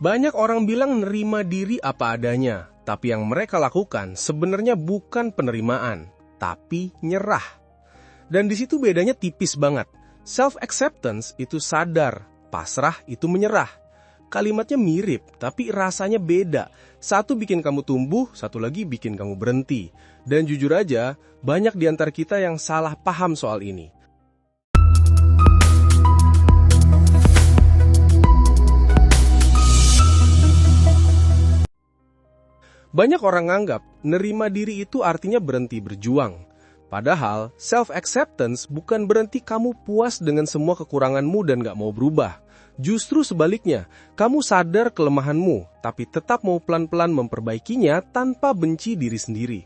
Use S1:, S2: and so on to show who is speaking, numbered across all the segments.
S1: Banyak orang bilang nerima diri apa adanya, tapi yang mereka lakukan sebenarnya bukan penerimaan, tapi nyerah. Dan di situ bedanya tipis banget. Self-acceptance itu sadar, pasrah itu menyerah. Kalimatnya mirip, tapi rasanya beda. Satu bikin kamu tumbuh, satu lagi bikin kamu berhenti. Dan jujur aja, banyak di antara kita yang salah paham soal ini. Banyak orang nganggap nerima diri itu artinya berhenti berjuang. Padahal, self-acceptance bukan berarti kamu puas dengan semua kekuranganmu dan gak mau berubah. Justru sebaliknya, kamu sadar kelemahanmu, tapi tetap mau pelan-pelan memperbaikinya tanpa benci diri sendiri.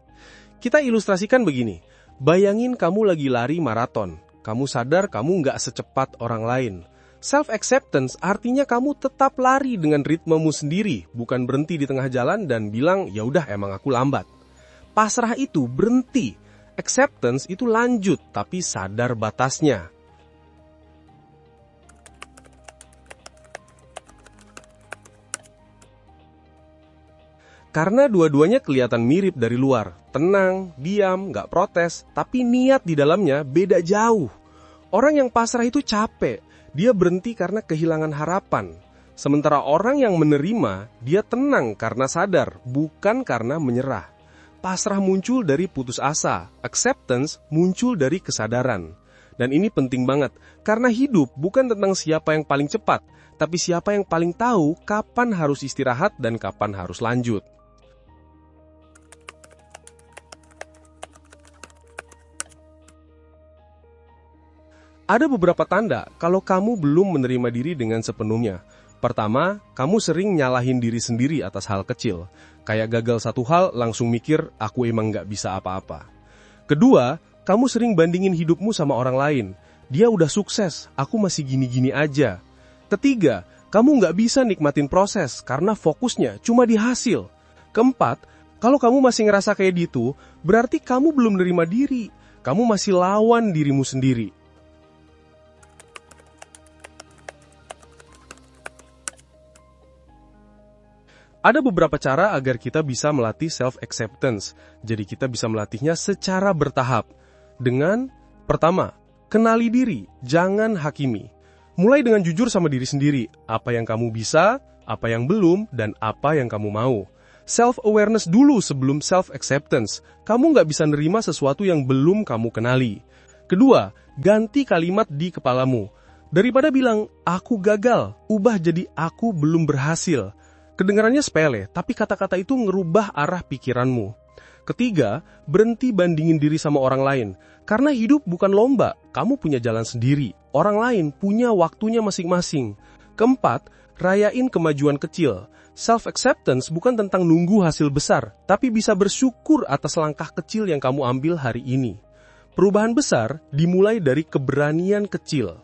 S1: Kita ilustrasikan begini, bayangin kamu lagi lari maraton. Kamu sadar kamu gak secepat orang lain. Self-acceptance artinya kamu tetap lari dengan ritmemu sendiri, bukan berhenti di tengah jalan dan bilang, ya udah emang aku lambat. Pasrah itu berhenti. Acceptance itu lanjut, tapi sadar batasnya. Karena dua-duanya kelihatan mirip dari luar, tenang, diam, gak protes, tapi niat di dalamnya beda jauh. Orang yang pasrah itu capek. Dia berhenti karena kehilangan harapan. Sementara orang yang menerima, dia tenang karena sadar, bukan karena menyerah. Pasrah muncul dari putus asa, acceptance muncul dari kesadaran. Dan ini penting banget, karena hidup bukan tentang siapa yang paling cepat, tapi siapa yang paling tahu kapan harus istirahat dan kapan harus lanjut. Ada beberapa tanda kalau kamu belum menerima diri dengan sepenuhnya. Pertama, kamu sering nyalahin diri sendiri atas hal kecil. Kayak gagal satu hal, langsung mikir, aku emang gak bisa apa-apa. Kedua, kamu sering bandingin hidupmu sama orang lain. Dia udah sukses, aku masih gini-gini aja. Ketiga, kamu gak bisa nikmatin proses karena fokusnya cuma di hasil. Keempat, kalau kamu masih ngerasa kayak gitu, berarti kamu belum menerima diri. Kamu masih lawan dirimu sendiri. Ada beberapa cara agar kita bisa melatih self-acceptance. Jadi kita bisa melatihnya secara bertahap. Dengan, pertama, kenali diri, jangan hakimi. Mulai dengan jujur sama diri sendiri. Apa yang kamu bisa, apa yang belum, dan apa yang kamu mau. Self-awareness dulu sebelum self-acceptance. Kamu nggak bisa nerima sesuatu yang belum kamu kenali. Kedua, ganti kalimat di kepalamu. Daripada bilang, aku gagal, ubah jadi aku belum berhasil. Kedengarannya sepele, tapi kata-kata itu ngerubah arah pikiranmu. Ketiga, berhenti bandingin diri sama orang lain. Karena hidup bukan lomba, kamu punya jalan sendiri. Orang lain punya waktunya masing-masing. Keempat, rayain kemajuan kecil. Self-acceptance bukan tentang nunggu hasil besar, tapi bisa bersyukur atas langkah kecil yang kamu ambil hari ini. Perubahan besar dimulai dari keberanian kecil.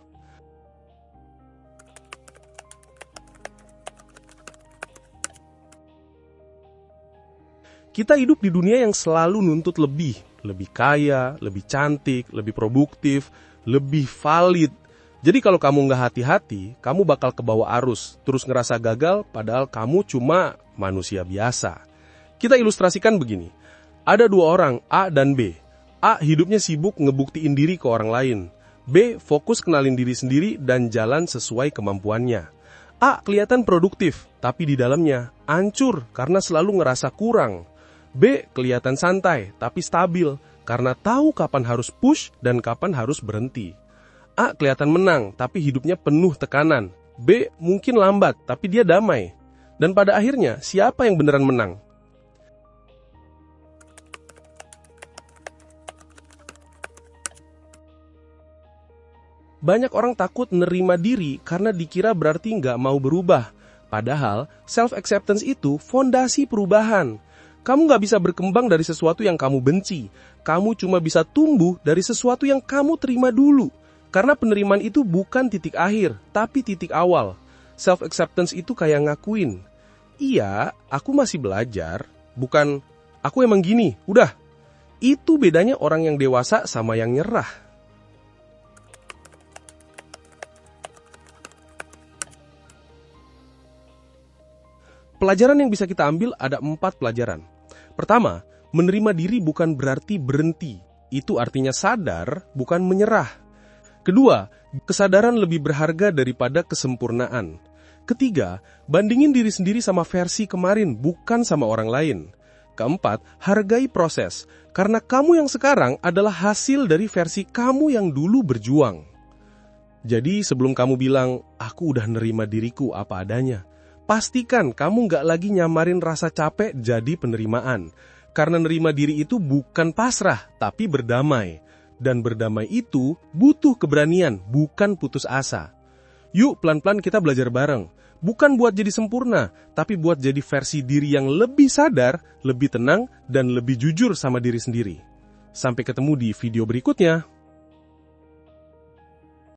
S1: Kita hidup di dunia yang selalu nuntut lebih kaya, lebih cantik, lebih produktif, lebih valid. Jadi kalau kamu nggak hati-hati, kamu bakal kebawa arus, terus ngerasa gagal padahal kamu cuma manusia biasa. Kita ilustrasikan begini, ada dua orang, A dan B. A hidupnya sibuk ngebuktiin diri ke orang lain. B fokus kenalin diri sendiri dan jalan sesuai kemampuannya. A kelihatan produktif, tapi di dalamnya hancur karena selalu ngerasa kurang. B kelihatan santai, tapi stabil, karena tahu kapan harus push dan kapan harus berhenti. A kelihatan menang, tapi hidupnya penuh tekanan. B mungkin lambat, tapi dia damai. Dan pada akhirnya, siapa yang beneran menang? Banyak orang takut nerima diri karena dikira berarti nggak mau berubah. Padahal, self-acceptance itu fondasi perubahan. Kamu gak bisa berkembang dari sesuatu yang kamu benci. Kamu cuma bisa tumbuh dari sesuatu yang kamu terima dulu. Karena penerimaan itu bukan titik akhir, tapi titik awal. Self-acceptance itu kayak ngakuin. Iya, aku masih belajar. Bukan, aku emang gini, udah. Itu bedanya orang yang dewasa sama yang nyerah. Pelajaran yang bisa kita ambil ada 4 pelajaran. Pertama, menerima diri bukan berarti berhenti. Itu artinya sadar, bukan menyerah. Kedua, kesadaran lebih berharga daripada kesempurnaan. Ketiga, bandingin diri sendiri sama versi kemarin, bukan sama orang lain. Keempat, hargai proses, karena kamu yang sekarang adalah hasil dari versi kamu yang dulu berjuang. Jadi sebelum kamu bilang, aku udah nerima diriku apa adanya, pastikan kamu nggak lagi nyamarin rasa capek jadi penerimaan. Karena nerima diri itu bukan pasrah, tapi berdamai. Dan berdamai itu butuh keberanian, bukan putus asa. Yuk pelan-pelan kita belajar bareng. Bukan buat jadi sempurna, tapi buat jadi versi diri yang lebih sadar, lebih tenang, dan lebih jujur sama diri sendiri. Sampai ketemu di video berikutnya.